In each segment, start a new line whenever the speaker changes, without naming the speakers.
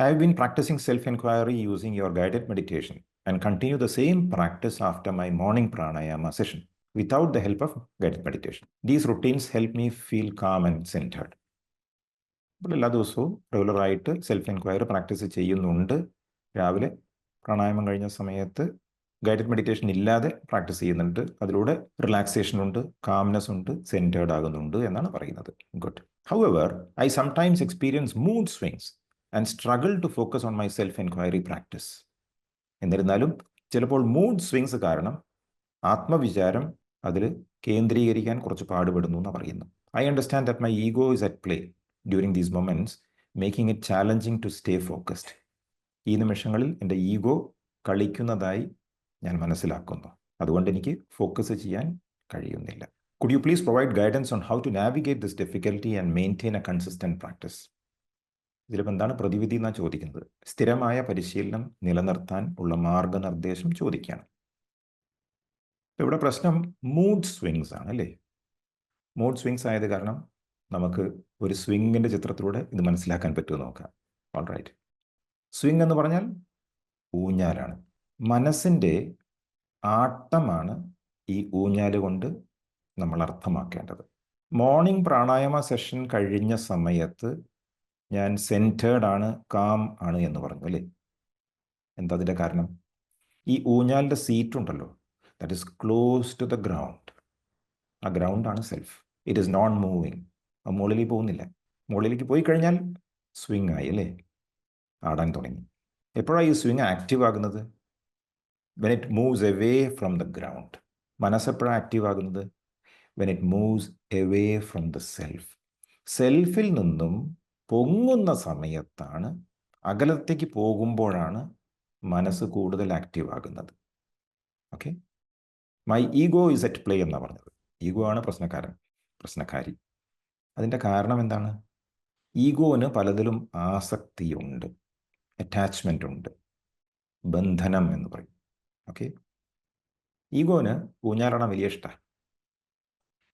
I have been practicing self-inquiry using your guided meditation and continue the same practice after my morning pranayama session without the help of guided meditation. These routines help me feel calm and centered. ഇപ്പോൾ എല്ലാ ദിവസവും റെഗുലറായിട്ട് self enquiry practice ചെയ്യുന്നുണ്ട്. രാവിലെ പ്രാണായാമം കഴിഞ്ഞ സമയത്ത് guided meditation ഇല്ലാതെ പ്രാക്ടീസ് ചെയ്യുന്നുണ്ട്. അതിലൂടെ റിലാക്സേഷൻ ഉണ്ട്, കാംനെസ് ഉണ്ട്, സെൻറ്റേർഡ് ആകുന്നുണ്ട് എന്നാണ് പറയുന്നത്. Good. However, I sometimes experience mood swings and struggle to focus on my self enquiry practice. എന്നിരുന്നാലും ചിലപ്പോൾ മൂഡ് സ്വിങ്സ് കാരണം ആത്മവിചാരം അതിൽ കേന്ദ്രീകരിക്കാൻ കുറച്ച് പാടുപെടുന്നു എന്ന് പറയുന്നു. I understand that my ego is at play during these moments, making it challenging to stay focused. ഈ നിമിഷങ്ങളിൽ എൻ്റെ ഈഗോ കളിക്കുന്നതായി ഞാൻ മനസ്സിലാക്കുന്നു. അതുകൊണ്ട് എനിക്ക് ഫോക്കസ് ചെയ്യാൻ കഴിയുന്നില്ല. Could you please provide guidance on how to navigate this difficulty and maintain a consistent practice? ഇതിലിപ്പോൾ എന്താണ് പ്രതിവിധി എന്നാണ് ചോദിക്കുന്നത്. സ്ഥിരമായ പരിശീലനം നിലനിർത്താൻ ഉള്ള മാർഗനിർദ്ദേശം ചോദിക്കുകയാണ്. ഇപ്പോൾ ഇവിടെ പ്രശ്നം മൂഡ് സ്വിങ്സ് ആണ് അല്ലേ? മൂഡ് സ്വിങ്സ് ആയത് കാരണം നമുക്ക് ഒരു സ്വിങ്ങിൻ്റെ ചിത്രത്തിലൂടെ ഇത് മനസ്സിലാക്കാൻ പറ്റുമോ നോക്കാം. All right. സ്വിങ് എന്ന് പറഞ്ഞാൽ ഊഞ്ഞാലാണ്. മനസ്സിൻ്റെ ആട്ടമാണ് ഈ ഊഞ്ഞാല് കൊണ്ട് നമ്മൾ അർത്ഥമാക്കേണ്ടത്. മോർണിംഗ് പ്രാണായാമ സെഷൻ കഴിഞ്ഞ സമയത്ത് ഞാൻ സെൻറ്റേർഡ് ആണ്, കാം ആണ് എന്ന് പറഞ്ഞു അല്ലേ? എന്താ അതിൻ്റെ കാരണം? ഈ ഊഞ്ഞാലിൻ്റെ സീറ്റ് ഉണ്ടല്ലോ, that is close to the ground. ആ ഗ്രൗണ്ടാണ് self. It is non moving. ആ മുകളിലേക്ക് പോകുന്നില്ല. മുകളിലേക്ക് പോയി കഴിഞ്ഞാൽ സ്വിങ് ആയി അല്ലേ? ആടാൻ തുടങ്ങി. എപ്പോഴാണ് ഈ സ്വിങ് ആക്റ്റീവ് ആകുന്നത്? When it moves away from the ground. മനസ്സെപ്പോഴാണ് ആക്റ്റീവ് ആകുന്നത്? When it moves away from the self. സെൽഫിൽ നിന്നും പൊങ്ങുന്ന സമയത്താണ്, അകലത്തേക്ക് പോകുമ്പോഴാണ് മനസ്സ് കൂടുതൽ ആക്റ്റീവ് ആകുന്നത്. Okay. My ego is at play എന്നാണ് പറഞ്ഞത്. ഈഗോ ആണ് പ്രശ്നക്കാരി. അതിൻ്റെ കാരണം എന്താണ്? ഈഗോന് പലതിലും ആസക്തിയുണ്ട്, അറ്റാച്ച്മെൻ്റ് ഉണ്ട്, ബന്ധനം എന്ന് പറയും. ഓക്കെ. ഈഗോന് ഊഞ്ഞാലാടാൻ വലിയ ഇഷ്ടമാണ്.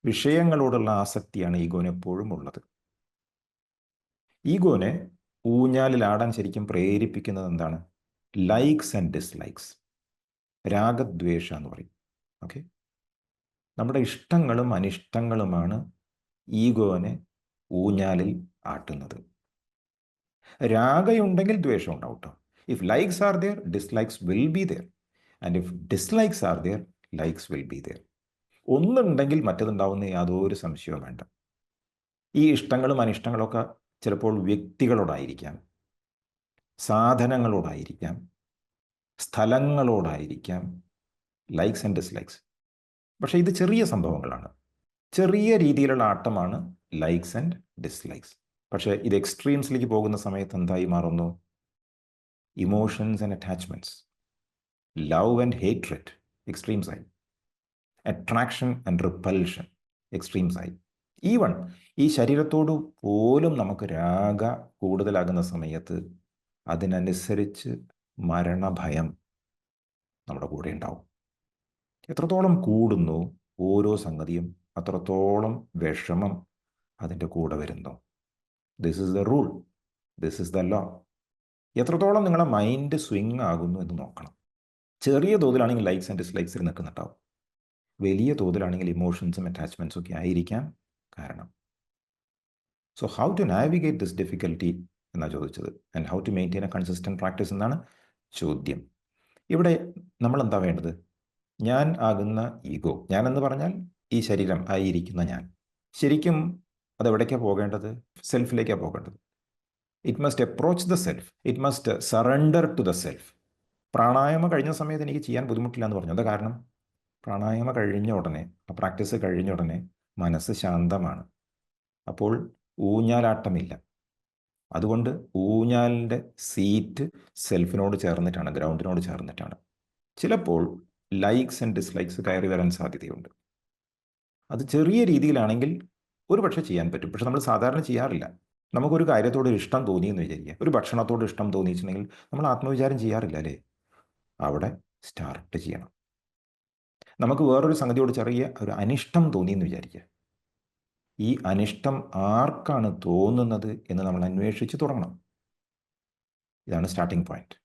വിഷയങ്ങളോടുള്ള ആസക്തിയാണ് ഈഗോന് എപ്പോഴും ഉള്ളത്. ഈഗോനെ ഊഞ്ഞാലിലാടാൻ ശരിക്കും പ്രേരിപ്പിക്കുന്നത് എന്താണ്? ലൈക്സ് ആൻഡ് ഡിസ്ലൈക്സ്, രാഗദ്വേഷ എന്ന് പറയും. ഓക്കെ. നമ്മുടെ ഇഷ്ടങ്ങളും അനിഷ്ടങ്ങളുമാണ് ഈഗോനെ ഊഞ്ഞാലിൽ ആട്ടുന്നത്. രാഗയുണ്ടെങ്കിൽ ദ്വേഷം ഉണ്ടാവും കേട്ടോ. If likes are there, dislikes will be there. And if dislikes are there, likes will be there. ഒന്നുണ്ടെങ്കിൽ മറ്റതുണ്ടാവുന്ന യാതൊരു സംശയവും വേണ്ട. ഈ ഇഷ്ടങ്ങളും അനിഷ്ടങ്ങളൊക്കെ ചിലപ്പോൾ വ്യക്തികളോടായിരിക്കാം, സാധനങ്ങളോടായിരിക്കാം, സ്ഥലങ്ങളോടായിരിക്കാം, ലൈക്സ് ആൻഡ് ഡിസ്ലൈക്സ്. പക്ഷേ ഇത് ചെറിയ സംഭവങ്ങളാണ്. ചെറിയ രീതിയിലുള്ള ആട്ടമാണ് ലൈക്സ് ആൻഡ് ഡിസ്ലൈക്സ്. പക്ഷേ ഇത് എക്സ്ട്രീംസിലേക്ക് പോകുന്ന സമയത്ത് എന്തായി മാറുന്നു? Emotions and attachments, love and hatred എക്സ്ട്രീംസായി, അട്രാക്ഷൻ ആൻഡ് റിപ്പൽഷൻ എക്സ്ട്രീംസായി. ഈവൺ ഈ ശരീരത്തോട് പോലും നമുക്ക് രാഗ കൂടുതലാകുന്ന സമയത്ത് അതിനനുസരിച്ച് മരണഭയം നമ്മുടെ കൂടെ ഉണ്ടാവും. എത്രത്തോളം കൂടുന്നു ഓരോ സംഗതിയും, അത്രത്തോളം വിഷമം അതിൻ്റെ കൂടെ വരുന്നു. This is the rule, this is the law. എത്രത്തോളം നിങ്ങളുടെ മൈൻഡ് സ്വിങ് ആകുന്നു എന്ന് നോക്കണം. ചെറിയ തോതിലാണെങ്കിൽ ലൈക്സ് ആൻഡ് ഡിസ്ലൈക്സിൽ നിൽക്കുന്നുണ്ടാവും. വലിയ തോതിലാണെങ്കിൽ ഇമോഷൻസും അറ്റാച്ച്മെൻറ്റ്സും ഒക്കെ ആയിരിക്കാം കാരണം. So how to navigate this difficulty എന്നാണ് ചോദിച്ചത്. And how to maintain a consistent practice എന്നാണ് ചോദ്യം. ഇവിടെ നമ്മൾ എന്താ വേണ്ടത്? ഞാൻ ആകുന്ന ഈഗോ, ഞാൻ എന്ന് പറഞ്ഞാൽ ഈ ശരീരം ആയിരിക്കുന്ന ഞാൻ, ശരിക്കും അതെവിടേക്കാണ് പോകേണ്ടത്? സെൽഫിലേക്കാണ് പോകേണ്ടത്. It must approach the self, it must surrender to the self. പ്രാണായാമം കഴിഞ്ഞ സമയത്ത് എനിക്ക് ചെയ്യാൻ ബുദ്ധിമുട്ടില്ല എന്ന് പറഞ്ഞു. എന്താ കാരണം? പ്രാണായാമം കഴിഞ്ഞ ഉടനെ, ആ പ്രാക്ടീസ് കഴിഞ്ഞ ഉടനെ മനസ്സ് ശാന്തമാണ്. അപ്പോൾ ഊഞ്ഞാലാട്ടമില്ല. അതുകൊണ്ട് ഊഞ്ഞാലിൻ്റെ സീറ്റ് സെൽഫിനോട് ചേർന്നിട്ടാണ്, ഗ്രൗണ്ടിനോട് ചേർന്നിട്ടാണ്. ചിലപ്പോൾ ലൈക്സ് ആൻഡ് ഡിസ്ലൈക്സ് കയറി വരാൻ സാധ്യതയുണ്ട്. അത് ചെറിയ രീതിയിലാണെങ്കിൽ ഒരു പക്ഷേ ചെയ്യാൻ പറ്റും. പക്ഷെ നമ്മൾ സാധാരണ ചെയ്യാറില്ല. നമുക്കൊരു കാര്യത്തോട് ഇഷ്ടം തോന്നിയെന്ന് വിചാരിക്കുക, ഒരു ഭക്ഷണത്തോട് ഇഷ്ടം തോന്നിയിട്ടുണ്ടെങ്കിൽ നമ്മൾ ആത്മവിചാരം ചെയ്യാറില്ല അല്ലേ? അവിടെ സ്റ്റാർട്ട് ചെയ്യണം. നമുക്ക് വേറൊരു സംഗതിയോട് ചെറിയ ഒരു അനിഷ്ടം തോന്നിയെന്ന് വിചാരിക്കുക. ഈ അനിഷ്ടം ആർക്കാണ് തോന്നുന്നത് എന്ന് നമ്മൾ അന്വേഷിച്ച് തുടങ്ങണം. ഇതാണ് സ്റ്റാർട്ടിംഗ് പോയിന്റ്.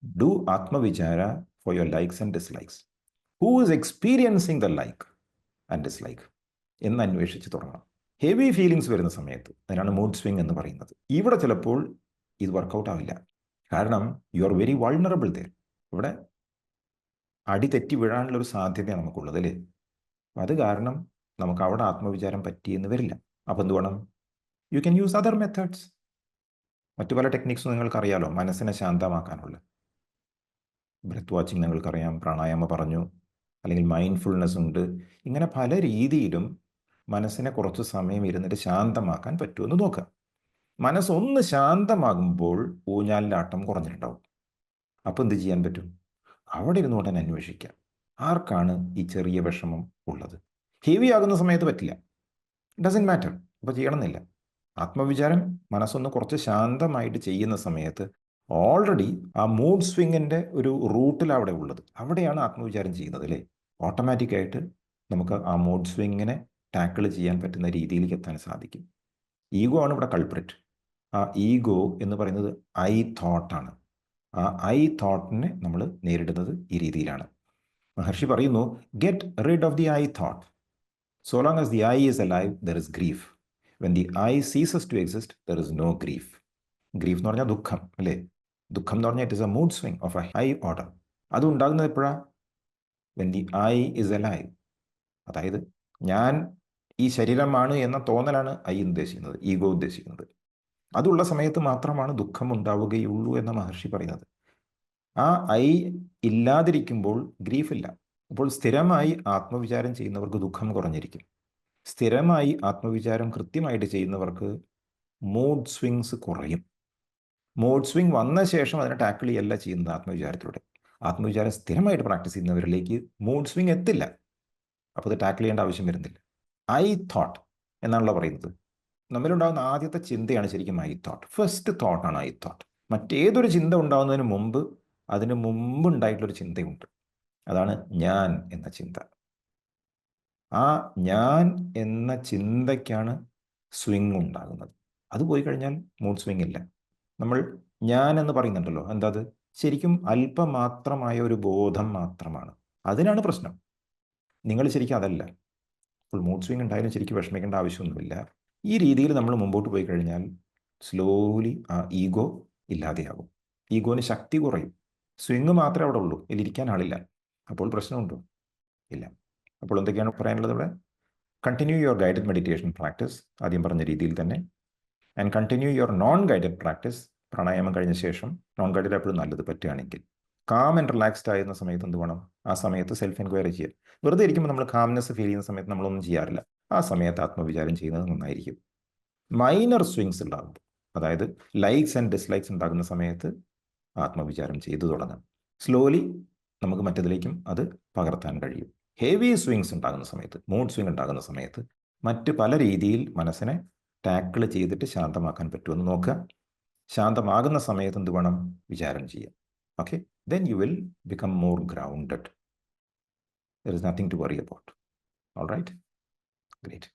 ഡു ആത്മവിചാര for your likes and dislikes. Who is experiencing the like and dislike എന്ന് അന്വേഷിച്ച് തുടങ്ങണം. ഹെവി ഫീലിങ്സ് വരുന്ന സമയത്ത്, അതിനാണ് മൂഡ് സ്വിങ് എന്ന് പറയുന്നത്, ഇവിടെ ചിലപ്പോൾ ഇത് വർക്കൗട്ട് ആവില്ല. കാരണം you are very vulnerable there. ഇവിടെ അടി തെറ്റി വീഴാനുള്ളൊരു സാധ്യതയാണ് നമുക്കുള്ളത് അല്ലേ. അത് കാരണം നമുക്ക് അവിടെ ആത്മവിചാരം പറ്റിയെന്ന് വരില്ല. അപ്പോൾ എന്ത് വേണം? You can use other methods. മറ്റു പല ടെക്നിക്സും നിങ്ങൾക്കറിയാലോ മനസ്സിനെ ശാന്തമാക്കാനുള്ള. ബ്രെത്ത് വാച്ചിങ് നിങ്ങൾക്കറിയാം, പ്രാണായാമ പറഞ്ഞു, അല്ലെങ്കിൽ മൈൻഡ്ഫുൾനെസ് ഉണ്ട്. ഇങ്ങനെ പല രീതിയിലും മനസ്സിനെ കുറച്ച് സമയം ഇരുന്നിട്ട് ശാന്തമാക്കാൻ പറ്റുമെന്ന് നോക്കുക. മനസ്സൊന്ന് ശാന്തമാകുമ്പോൾ ഊഞ്ഞാലിൻ്റെ ആട്ടം കുറഞ്ഞിട്ടുണ്ടാവും. അപ്പോൾ എന്ത് ചെയ്യാൻ പറ്റും? അവിടെ ഇരുന്ന് തന്നെ അന്വേഷിക്കാം, ആർക്കാണ് ഈ ചെറിയ വിഷമം ഉള്ളത്. ഹെവി ആകുന്ന സമയത്ത് പറ്റില്ല, ഡസൻറ്റ് മാറ്റർ, അപ്പോൾ ചെയ്യണമെന്നില്ല. ആത്മവിചാരം മനസ്സൊന്ന് കുറച്ച് ശാന്തമായിട്ട് ചെയ്യുന്ന സമയത്ത് ഓൾറെഡി ആ മൂഡ് സ്വിങ്ങിൻ്റെ ഒരു റൂട്ടിൽ അവിടെ ഉള്ളത്, അവിടെയാണ് ആത്മവിചാരം ചെയ്യുന്നത് അല്ലേ. ഓട്ടോമാറ്റിക്കായിട്ട് നമുക്ക് ആ മൂഡ് സ്വിങ്ങിനെ ടാക്കിൾ ചെയ്യാൻ പറ്റുന്ന രീതിയിലേക്ക് എത്താൻ സാധിക്കും. ഈഗോ ആണ് ഇവിടെ കൾപ്രിറ്റ്. ആ ഈഗോ എന്ന് പറയുന്നത് ഐ തോട്ടാണ്. ആ ഐ തോട്ടിനെ നമ്മൾ നേരിടുന്നത് ഈ രീതിയിലാണ്. മഹർഷി പറയുന്നു, get rid of the I thought. So long as the I is alive there is grief. When the I ceases to exist there is no grief. Grief എന്ന് പറഞ്ഞാൽ ദുഃഖം അല്ലേ. ദുഃഖം എന്ന് പറഞ്ഞാൽ it is a mood swing of a high order. അത് ഉണ്ടാകുന്നത് എപ്പോഴാണ്? When the I is alive. അതായത് ഞാൻ ഈ ശരീരമാണ് എന്ന തോന്നലാണ് ഐ ഉദ്ദേശിക്കുന്നത്, ഈഗോ ഉദ്ദേശിക്കുന്നത്. അതുള്ള സമയത്ത് മാത്രമാണ് ദുഃഖം ഉണ്ടാവുകയുള്ളൂ എന്ന മഹർഷി പറയുന്നത്. ആ ഐ ഇല്ലാതിരിക്കുമ്പോൾ ഗ്രീഫില്ല. അപ്പോൾ സ്ഥിരമായി ആത്മവിചാരം ചെയ്യുന്നവർക്ക് ദുഃഖം കുറഞ്ഞിരിക്കും. സ്ഥിരമായി ആത്മവിചാരം കൃത്യമായിട്ട് ചെയ്യുന്നവർക്ക് മൂഡ് സ്വിങ്സ് കുറയും. മൂഡ് സ്വിങ് വന്ന ശേഷം അതിനെ ടാക്കിൾ ചെയ്യല്ല ചെയ്യുന്നത് ആത്മവിചാരത്തിലൂടെ. ആത്മവിചാരം സ്ഥിരമായിട്ട് പ്രാക്ടീസ് ചെയ്യുന്നവരിലേക്ക് മൂഡ് സ്വിങ് എത്തില്ല. അപ്പോൾ അത് ടാക്കിൾ ചെയ്യേണ്ട ആവശ്യം വരുന്നില്ല. ഐ തോട്ട് എന്നാണല്ലോ പറയുന്നത്. നമ്മളുണ്ടാകുന്ന ആദ്യത്തെ ചിന്തയാണ് ശരിക്കും ഐ തോട്ട്. ഫസ്റ്റ് തോട്ടാണ് ഐ തോട്ട്. മറ്റേതൊരു ചിന്ത ഉണ്ടാകുന്നതിന് മുമ്പ് അതിന് മുമ്പ് ഉണ്ടായിട്ടുള്ളൊരു ചിന്തയുണ്ട്. അതാണ് ഞാൻ എന്ന ചിന്ത. ആ ഞാൻ എന്ന ചിന്തയ്ക്കാണ് സ്വിങ് ഉണ്ടാകുന്നത്. അത് പോയി കഴിഞ്ഞാൽ മൂഡ് സ്വിങ് ഇല്ല. നമ്മൾ ഞാൻ എന്ന് പറയുന്നുണ്ടല്ലോ, എന്താ അത്? ശരിക്കും അല്പമാത്രമായ ഒരു ബോധം മാത്രമാണ്. അതിനാണ് പ്രശ്നം. നിങ്ങൾ ശരിക്കും അതല്ല. അപ്പോൾ മൂഡ് സ്വിങ് ഉണ്ടായാലും ശരിക്കും വിഷമിക്കേണ്ട ആവശ്യമൊന്നുമില്ല. ഈ രീതിയിൽ നമ്മൾ മുമ്പോട്ട് പോയി കഴിഞ്ഞാൽ സ്ലോലി ആ ഈഗോ ഇല്ലാതെയാകും. ഈഗോന് ശക്തി കുറയും. സ്വിങ് മാത്രമേ അവിടെ ഉള്ളൂ, ഇതിലിരിക്കാൻ ആളില്ല. അപ്പോൾ പ്രശ്നമുണ്ടോ? ഇല്ല. അപ്പോൾ എന്തൊക്കെയാണ് പറയാനുള്ളത് ഇവിടെ? Continue your guided meditation practice, ആദ്യം പറഞ്ഞ രീതിയിൽ തന്നെ. And continue your non guided practice, പ്രാണായാമം കഴിഞ്ഞ ശേഷം. നോൺ ഗൈഡഡ് എപ്പോഴും നല്ലത് പറ്റുകയാണെങ്കിൽ. കാം ആൻഡ് റിലാക്സ്ഡ് ആയിരുന്ന സമയത്ത് എന്ത് വേണം? ആ സമയത്ത് സെൽഫ് എൻക്വയറി ചെയ്യുക. വെറുതെ ഇരിക്കുമ്പോൾ നമ്മൾ കാംനെസ് ഫീൽ ചെയ്യുന്ന സമയത്ത് നമ്മളൊന്നും ചെയ്യാറില്ല. ആ സമയത്ത് ആത്മവിചാരം ചെയ്യുന്നത് നന്നായിരിക്കും. മൈനർ സ്വിങ്സ് ഉണ്ടാകുമ്പോൾ, അതായത് ലൈക്സ് ആൻഡ് ഡിസ്ലൈക്സ് ഉണ്ടാകുന്ന സമയത്ത് ആത്മവിചാരം ചെയ്തു തുടങ്ങാം. സ്ലോലി നമുക്ക് മറ്റതിലേക്കും അത് പകർത്താൻ കഴിയും. ഹെവി സ്വിങ്സ് ഉണ്ടാകുന്ന സമയത്ത്, മൂഡ് സ്വിങ് ഉണ്ടാകുന്ന സമയത്ത് മറ്റ് പല രീതിയിൽ മനസ്സിനെ ടാക്കിൾ ചെയ്തിട്ട് ശാന്തമാക്കാൻ പറ്റുമെന്ന് നോക്കുക. ശാന്തമാകുന്ന സമയത്ത് എന്ത് വേണം? വിചാരം ചെയ്യാം. Okay, then you will become more grounded. There is nothing to worry about. All right? Great.